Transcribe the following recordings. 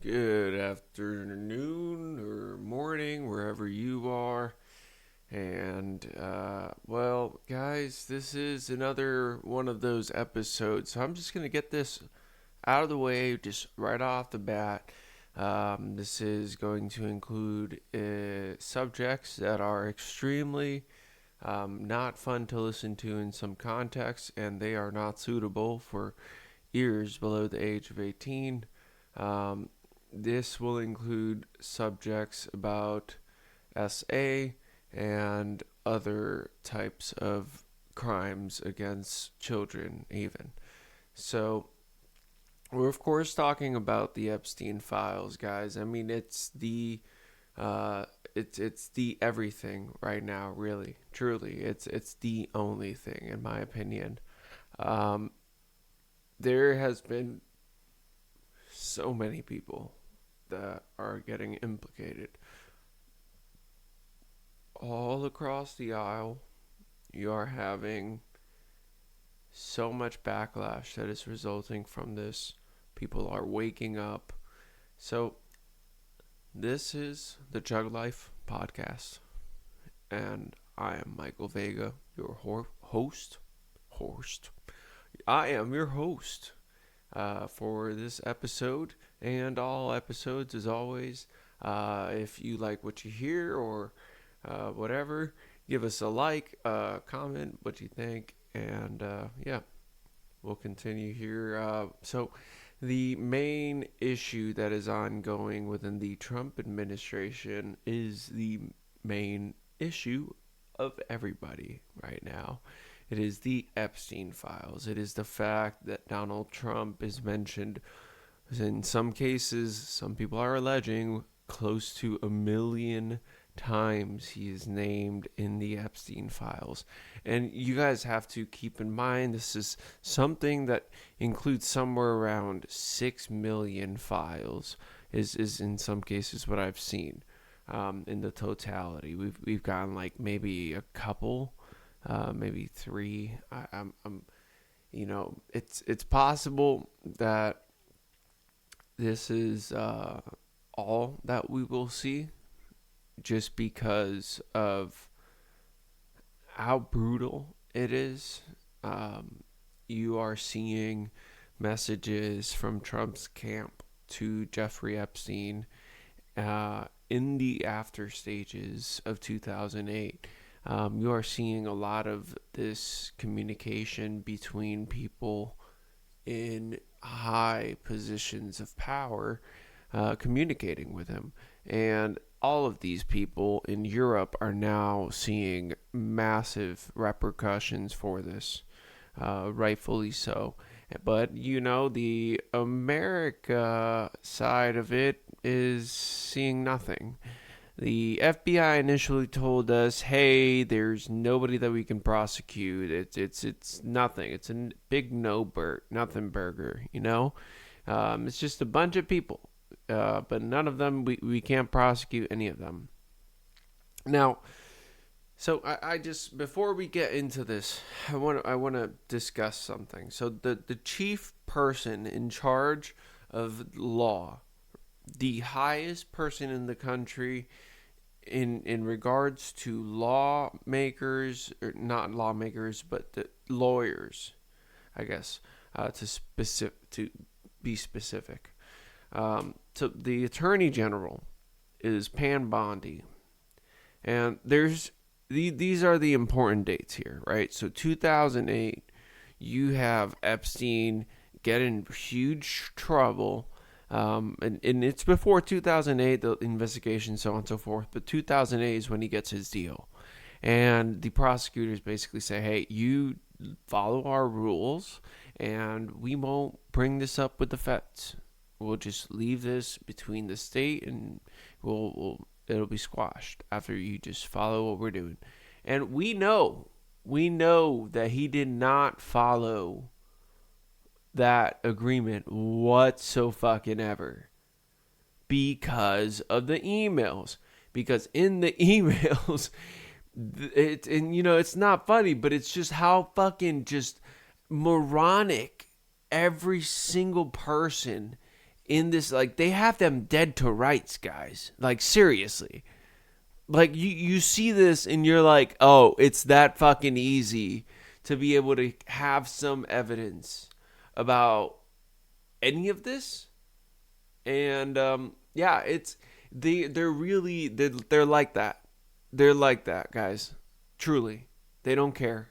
Good afternoon or morning, wherever you are. And, guys, this is another one of those episodes. So I'm just going to get this out of the way just right off the bat. This is going to include subjects that are extremely not fun to listen to in some contexts, and they are not suitable for ears below the age of 18. Um, this will include subjects about SA and other types of crimes against children, even. So, we're of course talking about the Epstein files, guys. I mean, it's the everything right now, really, truly. It's the only thing, in my opinion. Um, there has been so many people that are getting implicated all across the aisle. You are having so much backlash that is resulting from this. People are waking up. So, this is the Jug Life podcast, and I am Michael Vega, your host. I am your host for this episode and all episodes, as always. If you like what you hear or whatever, give us a like, comment what you think, and we'll continue here. So, the main issue that is ongoing within the Trump administration is the main issue of everybody right now. It is the Epstein files. It is the fact that Donald Trump is mentioned in some cases, some people are alleging, close to 1 million times he is named in the Epstein files. And you guys have to keep in mind this is something that includes somewhere around 6 million files is in some cases what I've seen in the totality. We've gotten like maybe a couple, maybe three. I'm it's possible that this is all that we will see, just because of how brutal it is. You are seeing messages from Trump's camp to Jeffrey Epstein in the after stages of 2008. You are seeing a lot of this communication between people in high positions of power communicating with him. And all of these people in Europe are now seeing massive repercussions for this, rightfully so. But, the America side of it is seeing nothing. The FBI initially told us, hey, there's nobody that we can prosecute. It's nothing. It's a big nothing burger, It's just a bunch of people. But none of them, we can't prosecute any of them. Now, so I just, before we get into this, I want to discuss something. So the chief person in charge of law, the highest person in the country in regards to lawmakers, or not lawmakers, but the lawyers, I guess, to be specific. So the Attorney General is Pam Bondi, and these are the important dates here, right? So 2008, you have Epstein get in huge trouble, and it's before 2008, the investigation, so on and so forth, but 2008 is when he gets his deal, and the prosecutors basically say, hey, you follow our rules, and we won't bring this up with the feds. We'll just leave this between the state, and it'll be squashed after you just follow what we're doing. And we know that he did not follow that agreement whatsoever because of the emails. Because in the emails, it's not funny, but it's just how fucking just moronic every single person in this, like, they have them dead to rights, guys. Like, seriously. Like, you see this and you're like, oh, it's that fucking easy to be able to have some evidence about any of this. And yeah, it's they're really they're like that. They're like that, guys. Truly, they don't care.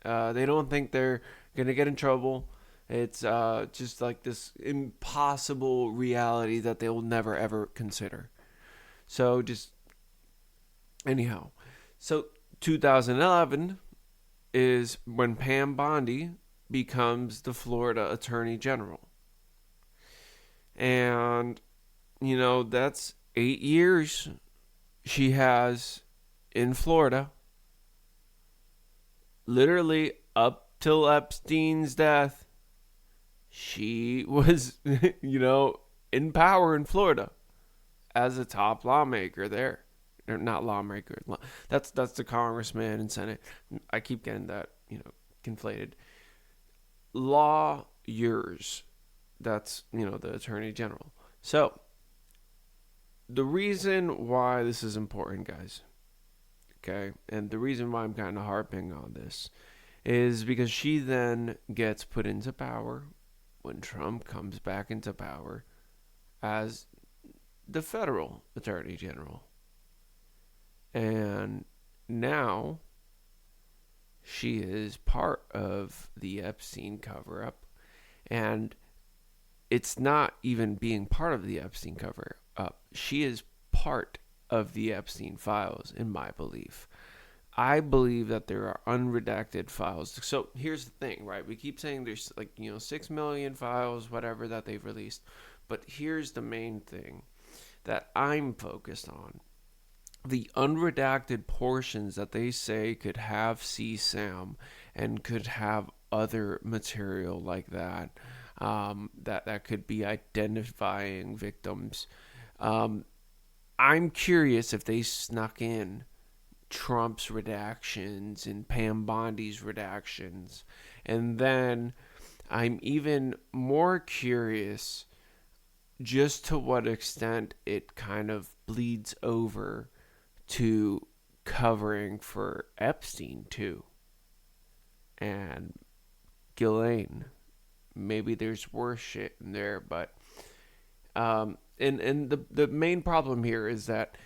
They don't think they're gonna get in trouble. It's just like this impossible reality that they will never ever consider. So just anyhow, so 2011 is when Pam Bondi becomes the Florida Attorney General, and that's 8 years she has in Florida, literally up till Epstein's death. She was, in power in Florida as a top lawmaker there. Or not lawmaker. That's the congressman and Senate. I keep getting that, conflated. Lawyers. That's, the attorney general. So, the reason why this is important, guys, okay, and the reason why I'm kind of harping on this is because she then gets put into power when Trump comes back into power as the federal attorney general. And now she is part of the Epstein cover up. And it's not even being part of the Epstein cover up. She is part of the Epstein files, in my belief. I believe that there are unredacted files. So here's the thing, right? We keep saying there's 6 million files, whatever, that they've released. But here's the main thing that I'm focused on. The unredacted portions that they say could have CSAM and could have other material like that, that could be identifying victims. I'm curious if they snuck in Trump's redactions and Pam Bondi's redactions. And then I'm even more curious just to what extent it kind of bleeds over to covering for Epstein too. And Ghislaine. Maybe there's worse shit in there, but and the main problem here is that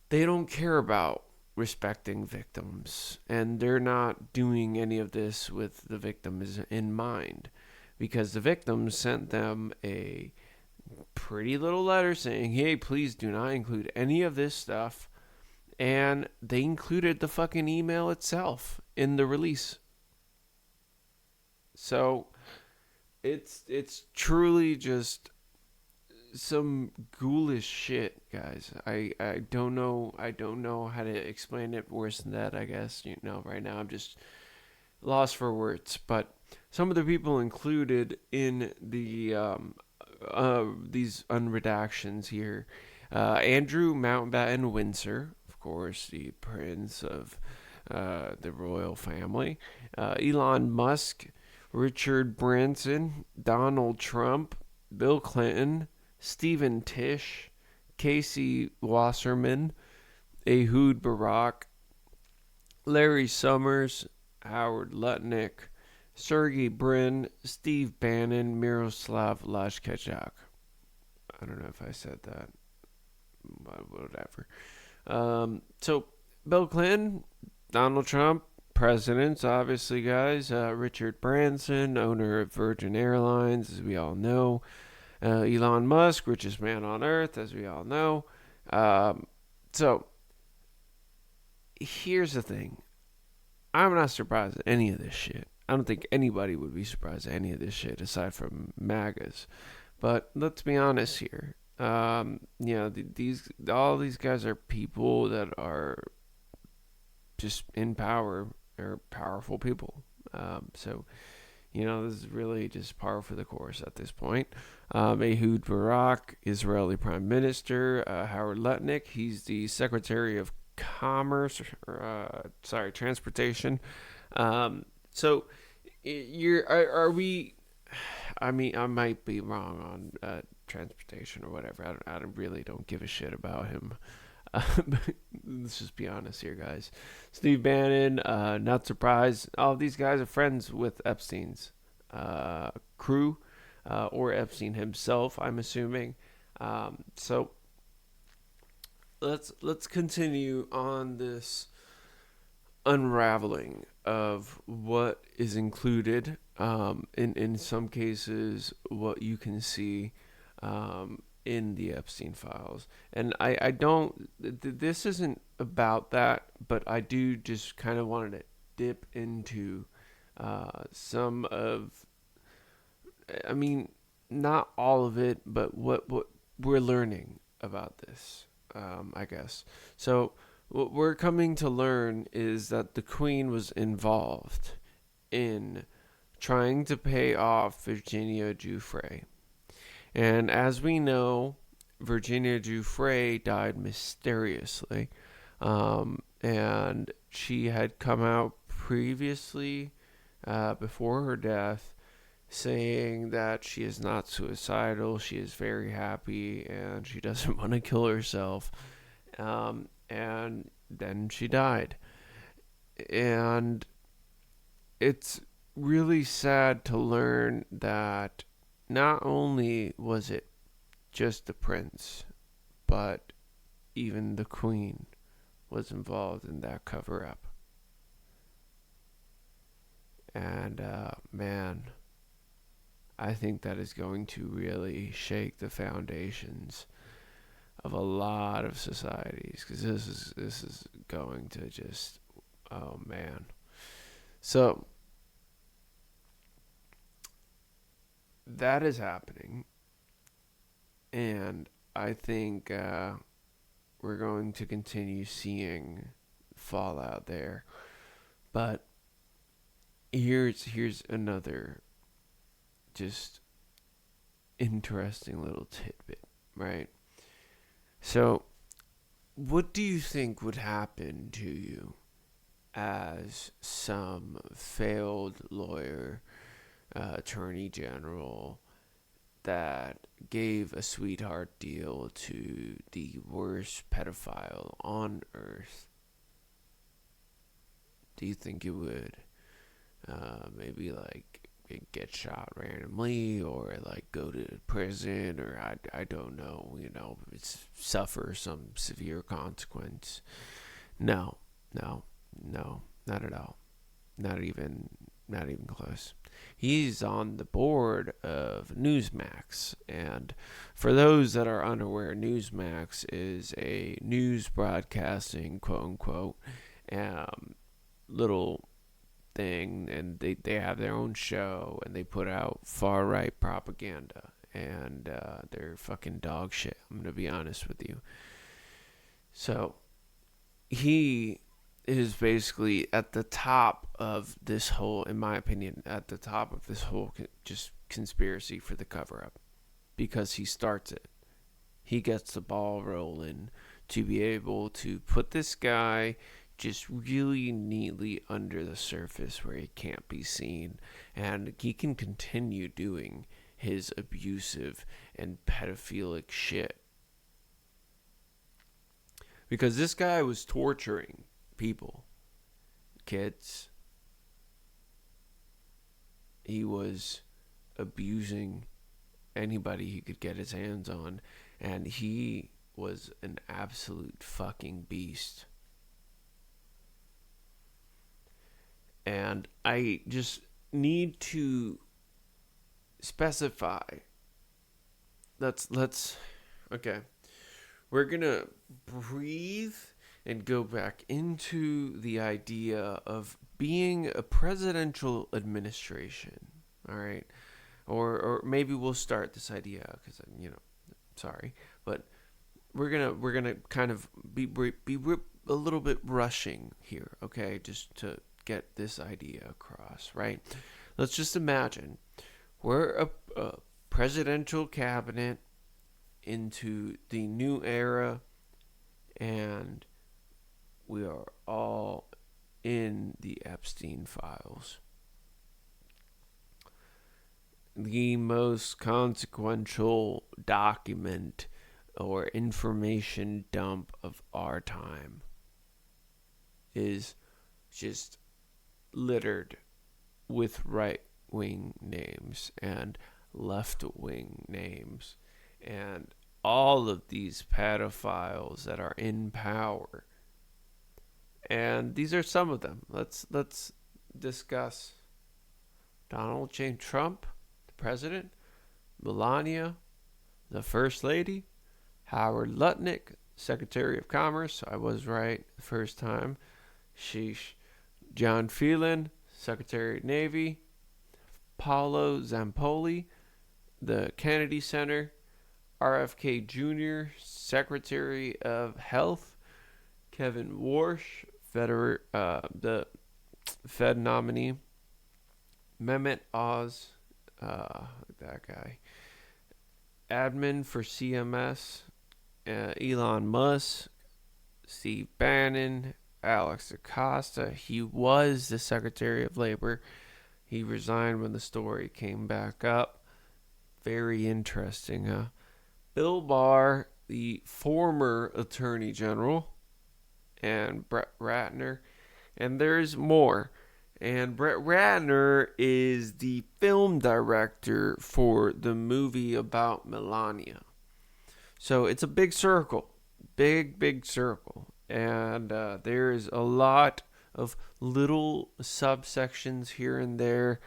they don't care about respecting victims, and they're not doing any of this with the victims in mind, because the victims sent them a pretty little letter saying, hey, please do not include any of this stuff. And they included the fucking email itself in the release. So it's truly just some ghoulish shit, guys. I don't know how to explain it worse than that, I guess. Right now I'm just lost for words. But some of the people included in the these unredactions here, Andrew Mountbatten Windsor, of course, the prince of the royal family, Elon Musk, Richard Branson, Donald Trump, Bill Clinton, Stephen Tisch, Casey Wasserman, Ehud Barak, Larry Summers, Howard Lutnick, Sergey Brin, Steve Bannon, Miroslav Lashkechak. I don't know if I said that. Whatever. So, Bill Clinton, Donald Trump, presidents, obviously, guys. Richard Branson, owner of Virgin Airlines, as we all know. Elon Musk, richest man on earth, as we all know. So, here's the thing. I'm not surprised at any of this shit. I don't think anybody would be surprised at any of this shit aside from MAGAs. But let's be honest here. All these guys are people that are just in power. They're powerful people. So this is really just par for the course at this point. Ehud Barak, Israeli Prime Minister. Howard Lutnick, he's the Secretary of Commerce, Transportation. So are we? I mean, I might be wrong on transportation or whatever. Really don't give a shit about him. Let's just be honest here, guys. Steve Bannon, not surprised. All these guys are friends with Epstein's crew, or Epstein himself, I'm assuming. So let's continue on this unraveling of what is included. In some cases, what you can see in the Epstein files. And I don't, this isn't about that, but I do just kind of wanted to dip into some of, I mean, not all of it, but what we're learning about this, I guess. So, what we're coming to learn is that the Queen was involved in trying to pay off Virginia Giuffre. And as we know, Virginia Giuffre died mysteriously. And she had come out previously, before her death, saying that she is not suicidal, she is very happy, and she doesn't want to kill herself. And then she died. And it's really sad to learn that not only was it just the prince, but even the queen was involved in that cover up. And man, I think that is going to really shake the foundations of a lot of societies, because this is going to just, oh man. So that is happening, and I think we're going to continue seeing fallout there. But here's another just interesting little tidbit, right? So, what do you think would happen to you as some failed lawyer, attorney general, that gave a sweetheart deal to the worst pedophile on earth? Do you think you would maybe like get shot randomly, or like go to prison, or I don't know, suffer some severe consequence? No, no, no, not at all. Not even close. He's on the board of Newsmax, and for those that are unaware, Newsmax is a news broadcasting, quote unquote, little thing, and they have their own show, and they put out far right propaganda, and they're fucking dog shit. I'm gonna be honest with you. So he is basically at the top of this whole, in my opinion, at the top of this whole just conspiracy for the cover up, because he starts it. He gets the ball rolling to be able to put this guy just really neatly under the surface where he can't be seen, and he can continue doing his abusive and pedophilic shit. Because this guy was torturing people, kids. He was abusing anybody he could get his hands on, and he was an absolute fucking beast. And I just need to specify. Let's okay. We're gonna breathe and go back into the idea of being a presidential administration. All right, or maybe we'll start this idea, because sorry, but we're gonna kind of be a little bit rushing here, okay, just to get this idea across, right? Let's just imagine we're a presidential cabinet into the new era, and we are all in the Epstein files. the most consequential document or information dump of our time is just littered with right wing names and left wing names and all of these pedophiles that are in power. And these are some of them. Let's discuss Donald J. Trump, the president, Melania, the first lady, Howard Lutnick, Secretary of Commerce. I was right the first time. Sheesh. John Phelan, Secretary of Navy, Paolo Zampoli, the Kennedy Center, RFK Jr., Secretary of Health, Kevin Warsh, the Fed nominee, Mehmet Oz, that guy, admin for CMS, Elon Musk, Steve Bannon, Alex Acosta. He was the Secretary of Labor. He resigned when the story came back up. Very interesting, huh? Bill Barr, the former Attorney General, and Brett Ratner. And there's more. And Brett Ratner is the film director for the movie about Melania. So it's a big circle. Big circle. And there's a lot of little subsections here and there.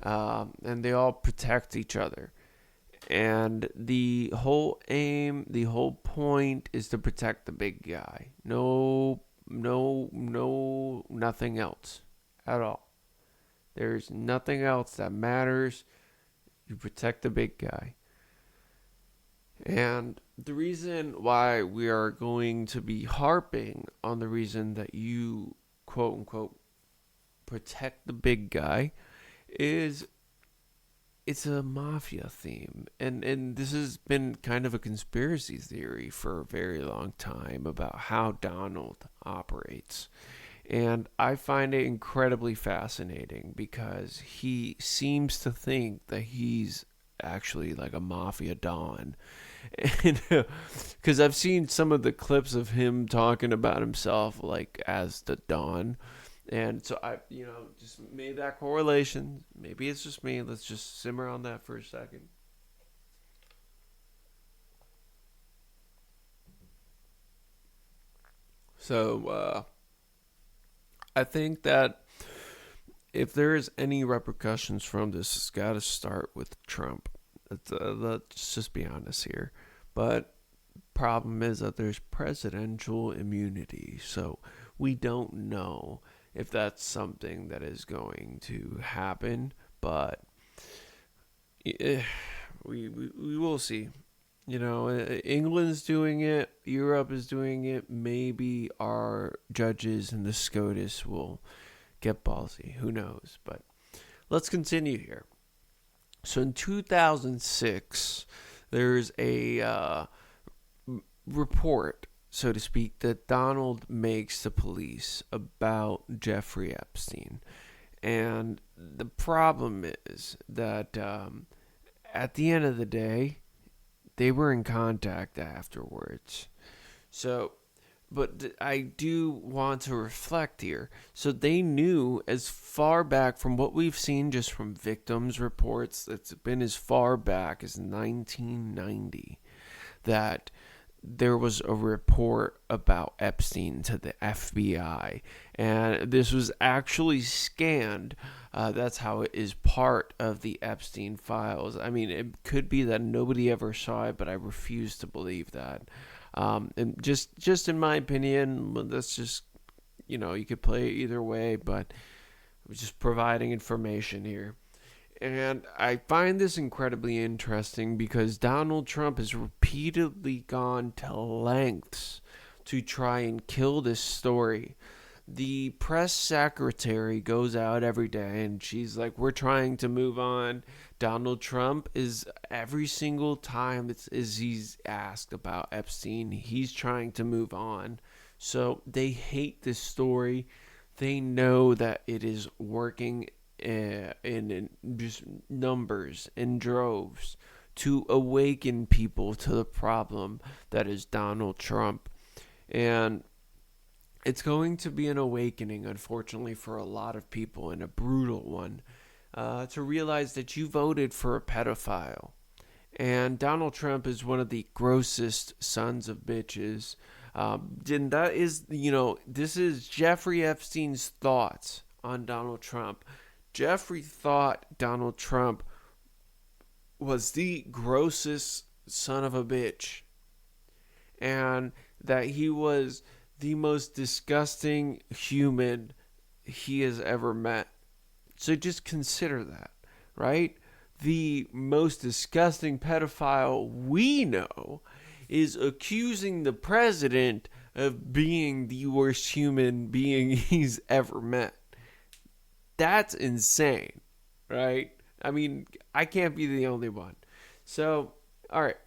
And they all protect each other. And the whole aim, the whole point is to protect the big guy. No, nothing else at all. There's nothing else that matters. You protect the big guy. And the reason why we are going to be harping on the reason that you, quote unquote, protect the big guy is it's a mafia theme. And this has been kind of a conspiracy theory for a very long time about how Donald operates. And I find it incredibly fascinating because he seems to think that he's actually like a mafia don. And because I've seen some of the clips of him talking about himself like as the don. And so I, just made that correlation. Maybe it's just me. Let's just simmer on that for a second. So I think that if there is any repercussions from this, it's got to start with Trump. Let's just be honest here. But problem is that there's presidential immunity, so we don't know if that's something that is going to happen. But we will see. England's doing it. Europe is doing it. Maybe our judges in the SCOTUS will get ballsy. Who knows? But let's continue here. So in 2006, there's a report, so to speak, that Donald makes to police about Jeffrey Epstein. And the problem is that at the end of the day, they were in contact afterwards. So, but I do want to reflect here. So they knew as far back from what we've seen just from victims' reports, it's been as far back as 1990, that there was a report about Epstein to the FBI. And this was actually scanned. That's how it is part of the Epstein files. I mean, it could be that nobody ever saw it, but I refuse to believe that. And just in my opinion, that's just, you could play it either way, but I'm just providing information here. And I find this incredibly interesting because Donald Trump has repeatedly gone to lengths to try and kill this story. The press secretary goes out every day and she's like, we're trying to move on. Donald Trump is every single time he's asked about Epstein, he's trying to move on. So they hate this story. They know that it is working in just numbers and droves to awaken people to the problem that is Donald Trump. And it's going to be an awakening, unfortunately, for a lot of people, and a brutal one, to realize that you voted for a pedophile. And Donald Trump is one of the grossest sons of bitches. And that is, this is Jeffrey Epstein's thoughts on Donald Trump. Jeffrey thought Donald Trump was the grossest son of a bitch, and that he was the most disgusting human he has ever met. So just consider that, right? The most disgusting pedophile we know is accusing the president of being the worst human being he's ever met. That's insane, right? I mean, I can't be the only one. So, all right.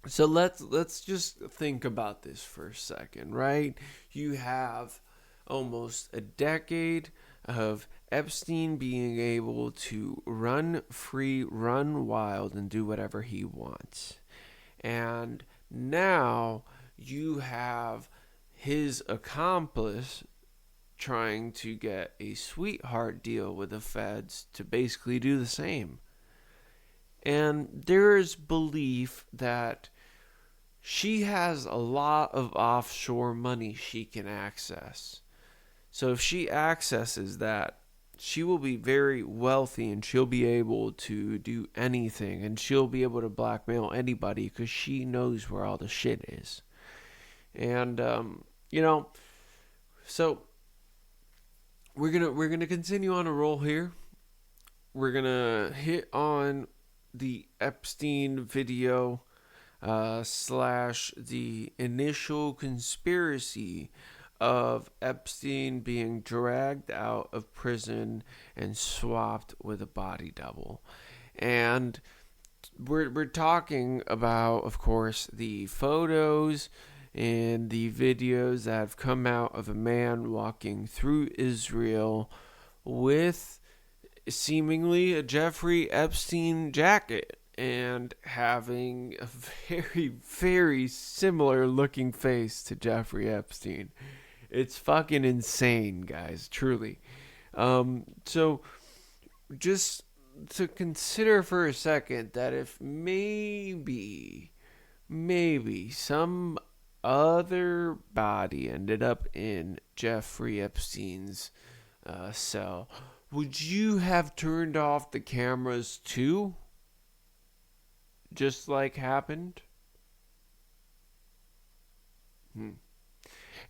So let's just think about this for a second, right? You have almost a decade of Epstein being able to run free, run wild, and do whatever he wants. And now you have his accomplice trying to get a sweetheart deal with the feds to basically do the same. And there is belief that she has a lot of offshore money she can access. So if she accesses that, she will be very wealthy, and she'll be able to do anything, and she'll be able to blackmail anybody because she knows where all the shit is. And so we're gonna continue on a roll here. We're gonna hit on the Epstein video slash the initial conspiracy of Epstein being dragged out of prison and swapped with a body double. And we're talking about, of course, the photos and the videos that have come out of a man walking through Israel with seemingly a Jeffrey Epstein jacket and having a very, very similar looking face to Jeffrey Epstein. It's fucking insane, guys, truly. So just to consider for a second that if maybe some other body ended up in Jeffrey Epstein's cell, would you have turned off the cameras too? Just like happened?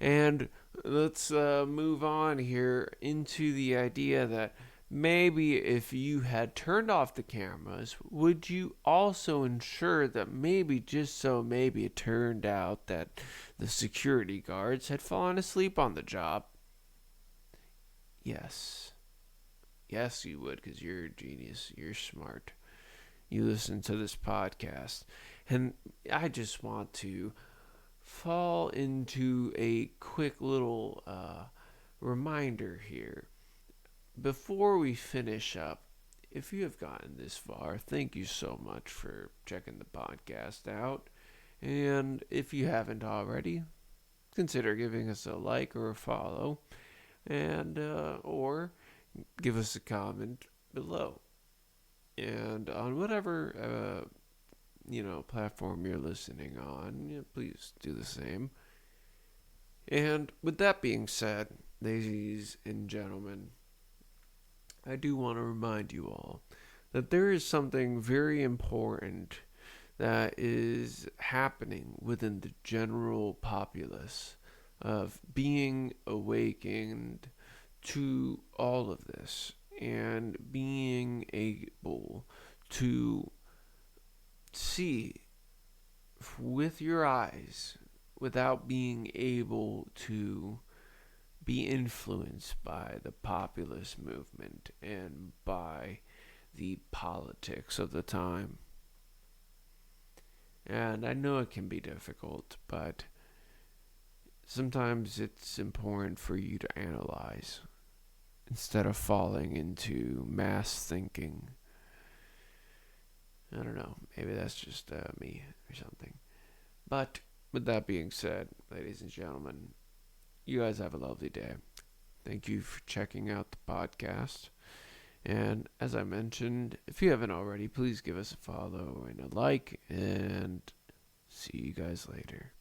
And let's move on here into the idea that maybe if you had turned off the cameras, would you also ensure that maybe, just so maybe, it turned out that the security guards had fallen asleep on the job? Yes. Yes, you would, because you're a genius. You're smart. You listen to this podcast. And I just want to fall into a quick little reminder here. Before we finish up, if you have gotten this far, thank you so much for checking the podcast out. And if you haven't already, consider giving us a like or a follow, and or give us a comment below. And on whatever platform you're listening on, please do the same. And with that being said, ladies and gentlemen, I do want to remind you all that there is something very important that is happening within the general populace of being awakened to all of this and being able to see with your eyes without being able to be influenced by the populist movement and by the politics of the time. And I know it can be difficult, but sometimes it's important for you to analyze instead of falling into mass thinking. I don't know. Maybe that's just me or something. But with that being said, ladies and gentlemen, you guys have a lovely day. Thank you for checking out the podcast. And as I mentioned, if you haven't already, please give us a follow and a like. And see you guys later.